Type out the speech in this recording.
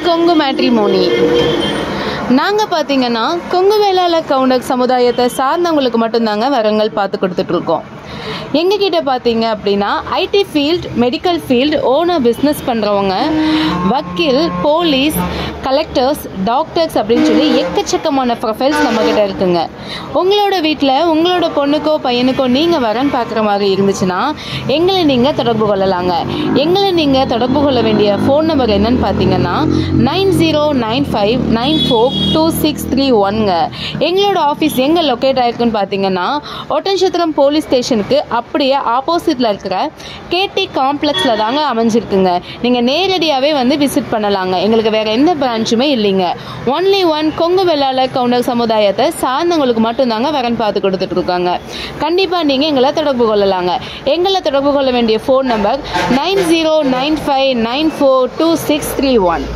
Kongu matrimony. நாங்கள் பார்த்தீங்கன்னா Kongu Vellalar counter சமுதாயத்தை சார்ந்தவங்களுக்கு மட்டும்தாங்க வரங்கள் பார்த்து கொடுத்துட்ருக்கோம். எங்ககிட்ட பார்த்தீங்க அப்படின்னா IT field, medical field, owner business பண்ணுறவங்க, வக்கீல், போலீஸ், கலெக்டர்ஸ், டாக்டர்ஸ் அப்படின்னு சொல்லி எக்கச்சக்கமான ப்ரொஃபைல்ஸ் நம்மக்கிட்ட இருக்குங்க. உங்களோட வீட்டில் உங்களோட பொண்ணுக்கோ பையனுக்கோ நீங்கள் வரன் பார்க்குற மாதிரி இருந்துச்சுன்னா எங்களை நீங்கள் தொடர்பு கொள்ளலாங்க. எங்களை நீங்கள் தொடர்பு கொள்ள வேண்டிய ஃபோன் நம்பர் என்னன்னு பார்த்தீங்கன்னா 9095942631ங்க. எங்களோட ஆஃபீஸ் எங்கே லொக்கேட் ஆகிருக்குன்னு பார்த்தீங்கன்னா ஒட்டன்சத்திரம் போலீஸ் ஸ்டேஷனுக்கு அப்படியே ஆப்போசிட்டில் இருக்கிற கேடி காம்ப்ளெக்ஸில் தாங்க அமைஞ்சிருக்குங்க. நீங்கள் நேரடியாகவே வந்து விசிட் பண்ணலாங்க. எங்களுக்கு வேறு எந்த பிரான்ச்சுமே இல்லைங்க. Only one Kongu Vellalar counter சமுதாயத்தை சார்ந்தவங்களுக்கு மட்டும்தாங்க வரன் பார்த்து கொடுத்துட்டு இருக்காங்க. கண்டிப்பாக நீங்கள் எங்களை தொடர்பு கொள்ளலாங்க. எங்களை தொடர்பு கொள்ள வேண்டிய ஃபோன் நம்பர் 9095942631.